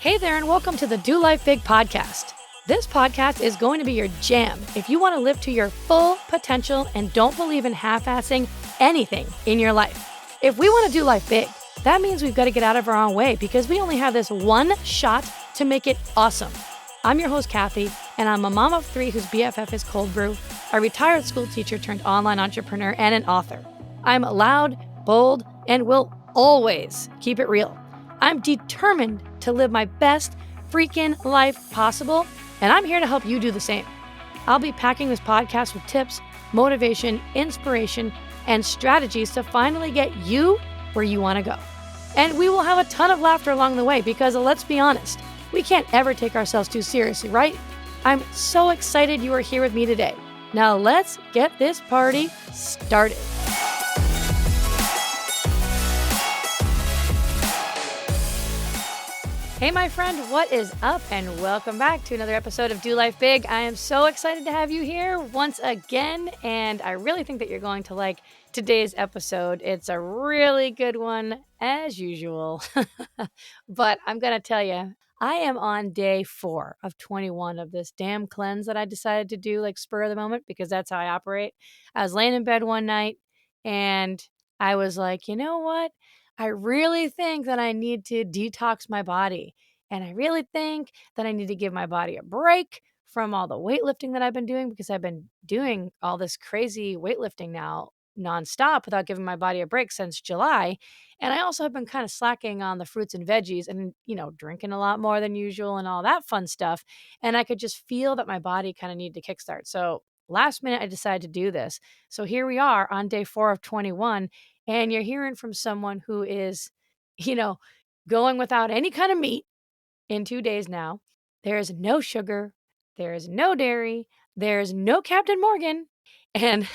Hey there, and welcome to the Do Life Big podcast. This podcast is going to be your jam if you want to live to your full potential and don't believe in half-assing anything in your life. If we want to do life big, that means we've got to get out of our own way because we only have this one shot to make it awesome. I'm your host, Kathy, and I'm a mom of three whose BFF is cold brew, a retired school teacher turned online entrepreneur, and an author. I'm loud, bold, and will always keep it real. I'm determined to live my best freaking life possible, and I'm here to help you do the same. I'll be packing this podcast with tips, motivation, inspiration, and strategies to finally get you where you want to go. And we will have a ton of laughter along the way because, let's be honest, we can't ever take ourselves too seriously, right? I'm so excited you are here with me today. Now let's get this party started. Hey, my friend, what is up? And welcome back to another episode of Do Life Big. I am so excited to have you here once again, and I really think that you're going to like today's episode. It's a really good one, as usual. But I'm going to tell you, I am on day 4 of 21 of this damn cleanse that I decided to do, like spur of the moment, because that's how I operate. I was laying in bed one night, and I was like, you know what? I really think that I need to detox my body. And I really think that I need to give my body a break from all the weightlifting that I've been doing because I've been doing all this crazy weightlifting now nonstop without giving my body a break since July. And I also have been kind of slacking on the fruits and veggies and, drinking a lot more than usual and all that fun stuff. And I could just feel that my body kind of needed to kickstart. So last minute, I decided to do this. So here we are on day 4 of 21. And you're hearing from someone who is, you know, going without any kind of meat in 2 days now. There is no sugar. There is no dairy. There's no Captain Morgan. And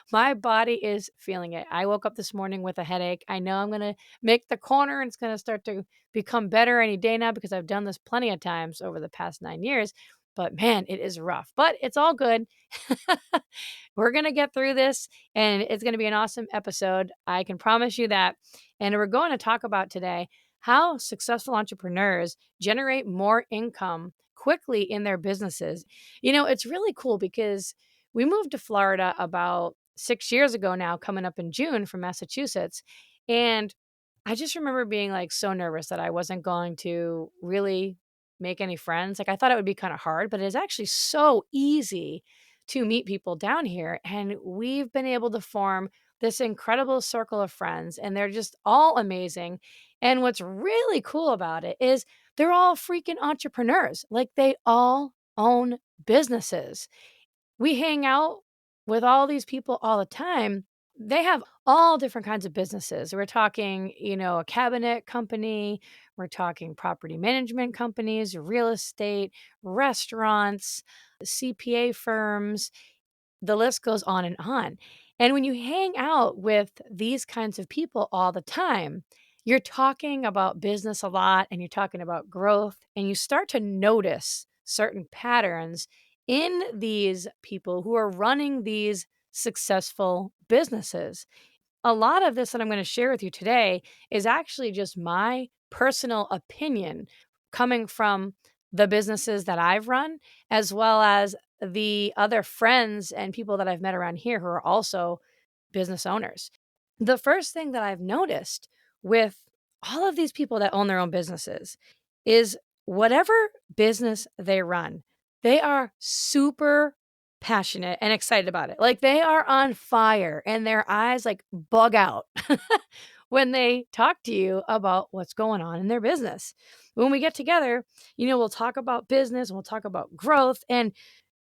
my body is feeling it. I woke up this morning with a headache. I know I'm going to make the corner and it's going to start to become better any day now because I've done this plenty of times over the past 9 years. But man, it is rough. But it's all good. We're going to get through this and it's going to be an awesome episode. I can promise you that. And we're going to talk about today how successful entrepreneurs generate more income quickly in their businesses. It's really cool because we moved to Florida about 6 years ago now, coming up in June from Massachusetts. And I just remember being like so nervous that I wasn't going to really make any friends. Like I thought it would be kind of hard, but it's actually so easy to meet people down here. And we've been able to form this incredible circle of friends, and they're just all amazing. And what's really cool about it is they're all freaking entrepreneurs. Like they all own businesses. We hang out with all these people all the time. They have all different kinds of businesses. We're talking, a cabinet company, we're talking property management companies, real estate, restaurants, CPA firms. The list goes on and on. And when you hang out with these kinds of people all the time, you're talking about business a lot and you're talking about growth, and you start to notice certain patterns in these people who are running these successful businesses. A lot of this that I'm going to share with you today is actually just my personal opinion coming from the businesses that I've run, as well as the other friends and people that I've met around here who are also business owners. The first thing that I've noticed with all of these people that own their own businesses is whatever business they run, they are super passionate and excited about it. Like they are on fire and their eyes like bug out when they talk to you about what's going on in their business. When we get together, we'll talk about business and we'll talk about growth, and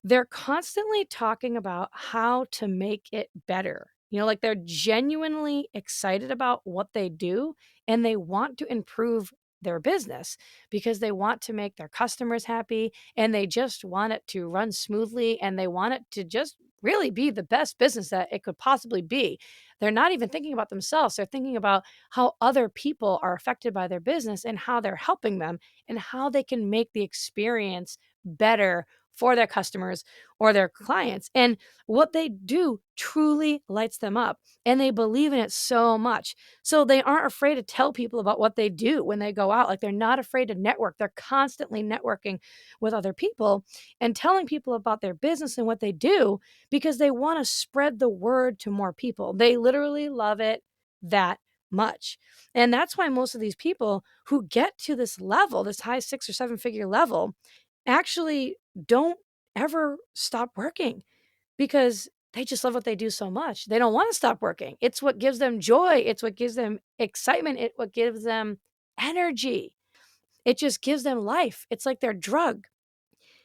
they're constantly talking about how to make it better. Like they're genuinely excited about what they do and they want to improve their business because they want to make their customers happy and they just want it to run smoothly and they want it to just really be the best business that it could possibly be. They're not even thinking about themselves. They're thinking about how other people are affected by their business and how they're helping them and how they can make the experience better for their customers or their clients. And what they do truly lights them up, and they believe in it so much. So they aren't afraid to tell people about what they do when they go out. Like, they're not afraid to network. They're constantly networking with other people and telling people about their business and what they do because they want to spread the word to more people. They literally love it that much. And that's why most of these people who get to this level, this high 6 or 7 figure level, actually don't ever stop working because they just love what they do so much. They don't want to stop working. It's what gives them joy. It's what gives them excitement. It what gives them energy. It just gives them life. It's like their drug.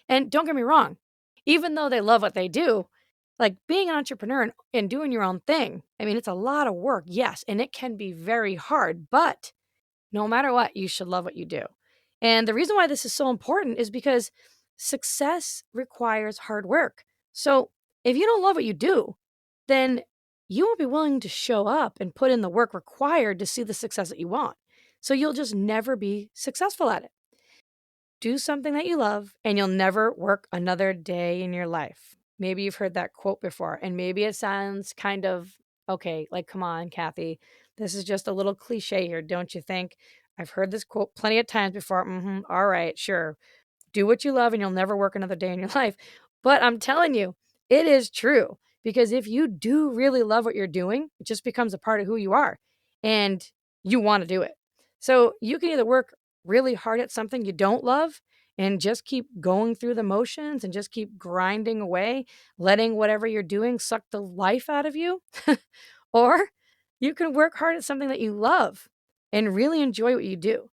And don't get me wrong, even though they love what they do, like being an entrepreneur and doing your own thing, I mean, it's a lot of work, yes, and it can be very hard, but no matter what, you should love what you do. And the reason why this is so important is because success requires hard work. So if you don't love what you do, then you won't be willing to show up and put in the work required to see the success that you want. So you'll just never be successful at it. Do something that you love, and you'll never work another day in your life. Maybe you've heard that quote before, and maybe it sounds kind of okay, like, come on, Kathy. This is just a little cliche here, don't you think? I've heard this quote plenty of times before. All right, sure. Do what you love and you'll never work another day in your life. But I'm telling you, it is true because if you do really love what you're doing, it just becomes a part of who you are and you want to do it. So you can either work really hard at something you don't love and just keep going through the motions and just keep grinding away, letting whatever you're doing suck the life out of you. Or you can work hard at something that you love and really enjoy what you do.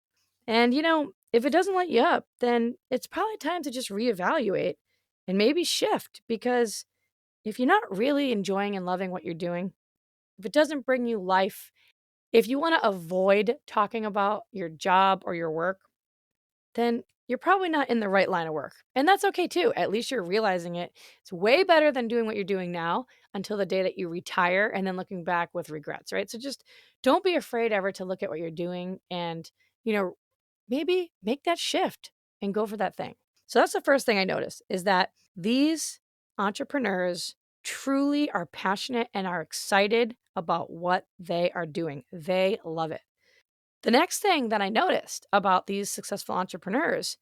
And, if it doesn't light you up, then it's probably time to just reevaluate and maybe shift because if you're not really enjoying and loving what you're doing, if it doesn't bring you life, if you want to avoid talking about your job or your work, then you're probably not in the right line of work. And that's okay too. At least you're realizing it. It's way better than doing what you're doing now until the day that you retire and then looking back with regrets, right? So just don't be afraid ever to look at what you're doing and, you know, maybe make that shift and go for that thing. So that's the first thing I noticed is that these entrepreneurs truly are passionate and are excited about what they are doing. They love it. The next thing that I noticed about these successful entrepreneurs,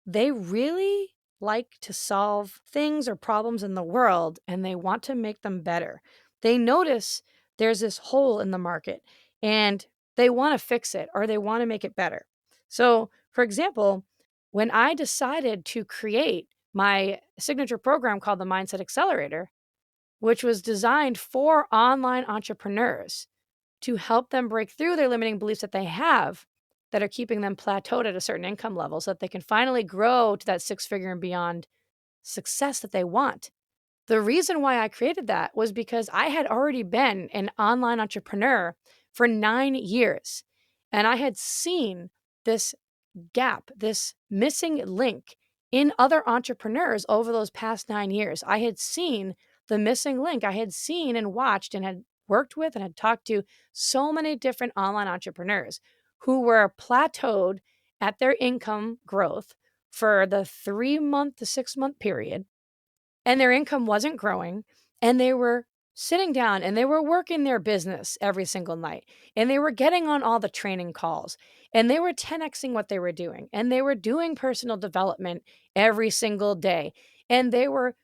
they really like to solve things or problems in the world and they want to make them better. They notice there's this hole in the market and they want to fix it or they want to make it better. So, for example, when I decided to create my signature program called the Mindset Accelerator, which was designed for online entrepreneurs, to help them break through their limiting beliefs that they have that are keeping them plateaued at a certain income level so that they can finally grow to that 6 figure and beyond success that they want. The reason why I created that was because I had already been an online entrepreneur for 9 years and I had seen this gap, this missing link in other entrepreneurs over those past 9 years. I had seen the missing link. I had seen and watched and had worked with and had talked to so many different online entrepreneurs who were plateaued at their income growth for the 3 month to 6 month period and their income wasn't growing and they were sitting down and they were working their business every single night and they were getting on all the training calls and they were 10xing what they were doing and they were doing personal development every single day and they were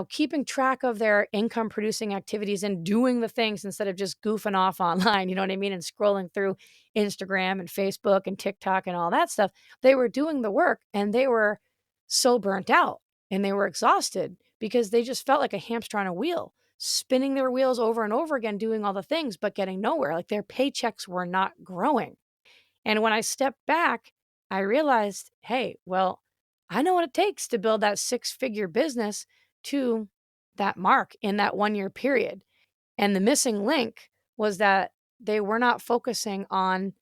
keeping track of their income producing activities and doing the things instead of just goofing off online, you know what I mean, and scrolling through Instagram and Facebook and TikTok and all that stuff. They were doing the work and they were so burnt out and they were exhausted because they just felt like a hamster on a wheel, spinning their wheels over and over again, doing all the things, but getting nowhere. Like their paychecks were not growing. And when I stepped back, I realized, hey, well, I know what it takes to build that 6 figure business to that mark in that 1 year period. And the missing link was that they were not focusing on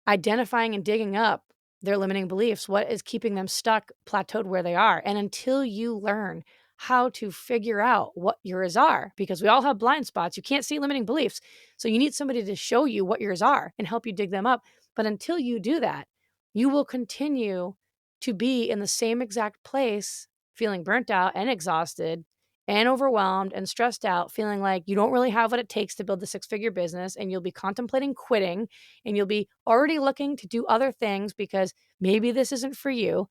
identifying and digging up their limiting beliefs, what is keeping them stuck, plateaued where they are. And until you learn how to figure out what yours are, because we all have blind spots, you can't see limiting beliefs. So you need somebody to show you what yours are and help you dig them up. But until you do that, you will continue to be in the same exact place feeling burnt out and exhausted and overwhelmed and stressed out, feeling like you don't really have what it takes to build a six-figure business, and you'll be contemplating quitting, and you'll be already looking to do other things because maybe this isn't for you.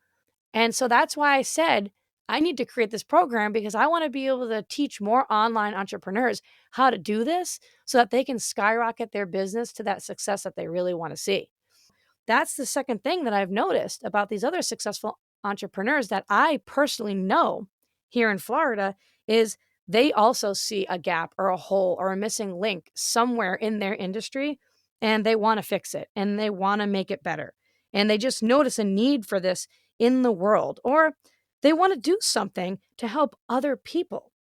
And so that's why I said, I need to create this program because I want to be able to teach more online entrepreneurs how to do this so that they can skyrocket their business to that success that they really want to see. That's the second thing that I've noticed about these other successful entrepreneurs that I personally know here in Florida is they also see a gap or a hole or a missing link somewhere in their industry, and they want to fix it and they want to make it better. And they just notice a need for this in the world, or they want to do something to help other people.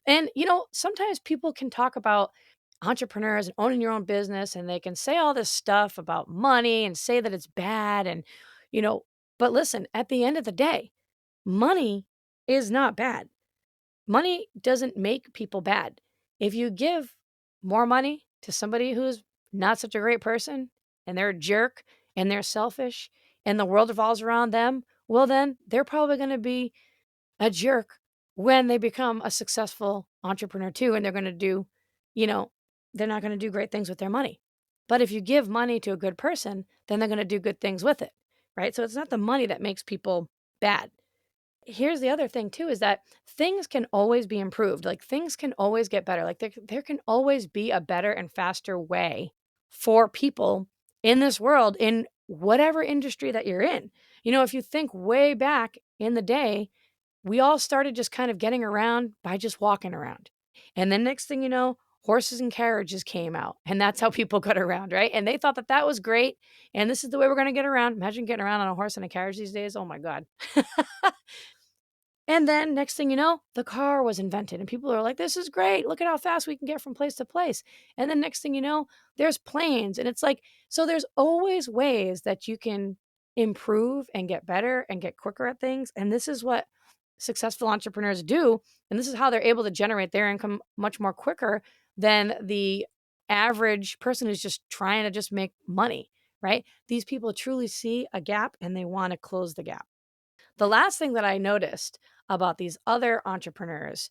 And, sometimes people can talk about entrepreneurs and owning your own business, and they can say all this stuff about money and say that it's bad. And, you know, but listen, at the end of the day, money is not bad. Money doesn't make people bad. If you give more money to somebody who's not such a great person and they're a jerk and they're selfish and the world revolves around them, well, then they're probably going to be a jerk when they become a successful entrepreneur too, and they're going to do, you know, they're not going to do great things with their money. But if you give money to a good person, then they're going to do good things with it, right? So it's not the money that makes people bad. Here's the other thing too is that things can always be improved. Like things can always get better. Like there can always be a better and faster way for people in this world in whatever industry that you're in. If you think way back in the day, we all started just kind of getting around by just walking around. And then next thing you know, horses and carriages came out, and that's how people got around, right? And they thought that that was great. And this is the way we're going to get around. Imagine getting around on a horse and a carriage these days. Oh my God. And then next thing you know, the car was invented and people are like, this is great. Look at how fast we can get from place to place. And then next thing you know, there's planes. And it's like, so there's always ways that you can improve and get better and get quicker at things. And this is what successful entrepreneurs do. And this is how they're able to generate their income much more quicker than the average person who's just trying to just make money, right? These people truly see a gap and they want to close the gap. The last thing that I noticed about these other entrepreneurs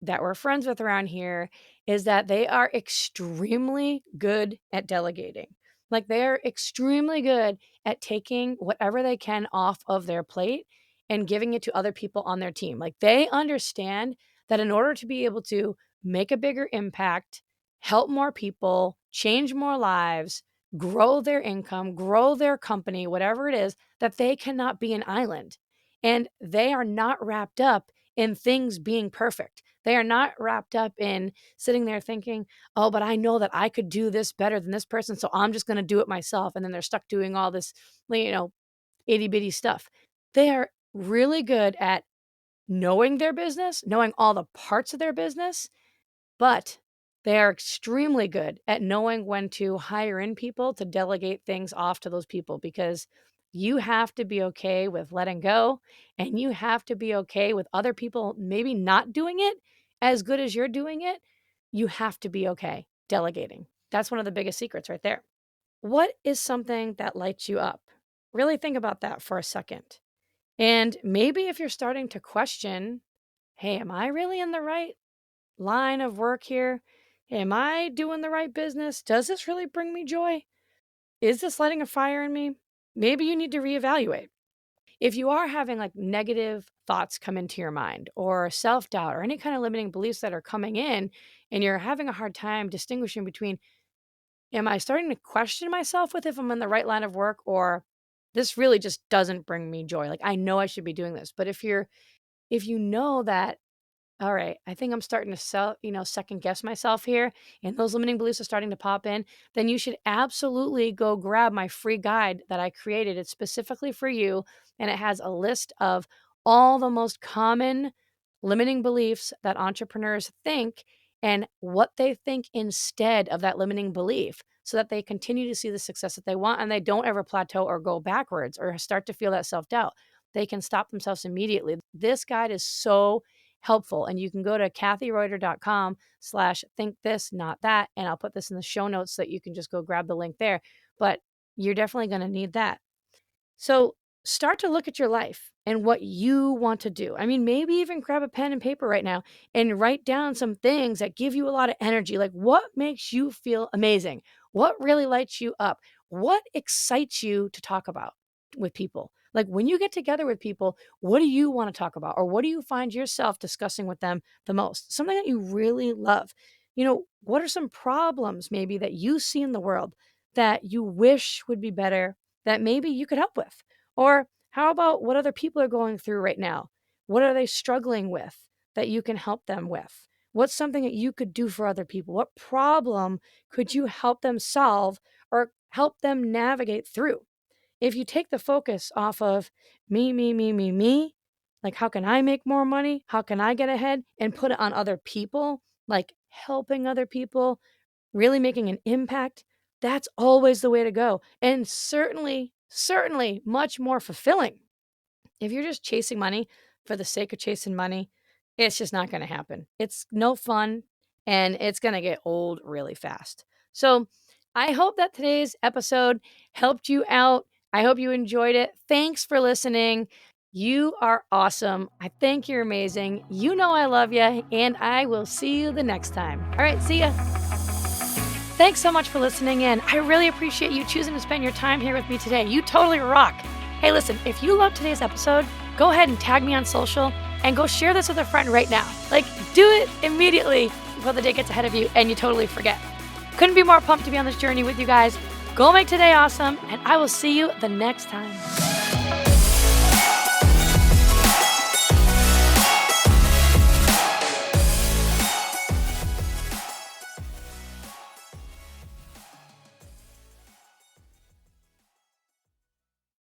that we're friends with around here is that they are extremely good at delegating. Like they're extremely good at taking whatever they can off of their plate and giving it to other people on their team. Like they understand that in order to be able to make a bigger impact, help more people, change more lives, grow their income, grow their company, whatever it is, that they cannot be an island. And they are not wrapped up in things being perfect. They are not wrapped up in sitting there thinking, oh, but I know that I could do this better than this person, so I'm just going to do it myself. And then they're stuck doing all this, itty bitty stuff. They are really good at knowing their business, knowing all the parts of their business, but they are extremely good at knowing when to hire in people to delegate things off to those people because you have to be okay with letting go and you have to be okay with other people maybe not doing it as good as you're doing it. You have to be okay delegating. That's one of the biggest secrets right there. What is something that lights you up? Really think about that for a second. And maybe if you're starting to question, hey, am I really in the right line of work here? Am I doing the right business? Does this really bring me joy? Is this lighting a fire in me? Maybe you need to reevaluate. If you are having like negative thoughts come into your mind or self doubt or any kind of limiting beliefs that are coming in, and you're having a hard time distinguishing between, am I starting to question myself with if I'm in the right line of work or this really just doesn't bring me joy? Like I know I should be doing this. But if you know that, all right, I think I'm starting to second guess myself here, and those limiting beliefs are starting to pop in, then you should absolutely go grab my free guide that I created. It's specifically for you, and it has a list of all the most common limiting beliefs that entrepreneurs think and what they think instead of that limiting belief so that they continue to see the success that they want and they don't ever plateau or go backwards or start to feel that self-doubt. They can stop themselves immediately. This guide is so helpful. And you can go to kathyreuter.com/think this, not that. And I'll put this in the show notes so that you can just go grab the link there. But you're definitely going to need that. So start to look at your life and what you want to do. I mean, maybe even grab a pen and paper right now and write down some things that give you a lot of energy. Like, what makes you feel amazing? What really lights you up? What excites you to talk about with people? Like, when you get together with people, what do you want to talk about? Or what do you find yourself discussing with them the most? Something that you really love. What are some problems maybe that you see in the world that you wish would be better, that maybe you could help with? Or how about what other people are going through right now? What are they struggling with that you can help them with? What's something that you could do for other people? What problem could you help them solve or help them navigate through? If you take the focus off of me, like how can I make more money? How can I get ahead? And put it on other people, like helping other people, really making an impact, that's always the way to go. And certainly much more fulfilling. If you're just chasing money for the sake of chasing money, it's just not going to happen. It's no fun and it's going to get old really fast. So I hope that today's episode helped you out. I hope you enjoyed it. Thanks for listening. You are awesome. I think you're amazing. You know I love you, and I will see you the next time. All right, see ya. Thanks so much for listening in. I really appreciate you choosing to spend your time here with me today. You totally rock. Hey, listen, if you loved today's episode, go ahead and tag me on social and go share this with a friend right now. Like, do it immediately before the day gets ahead of you and you totally forget. Couldn't be more pumped to be on this journey with you guys. Go make today awesome, and I will see you the next time.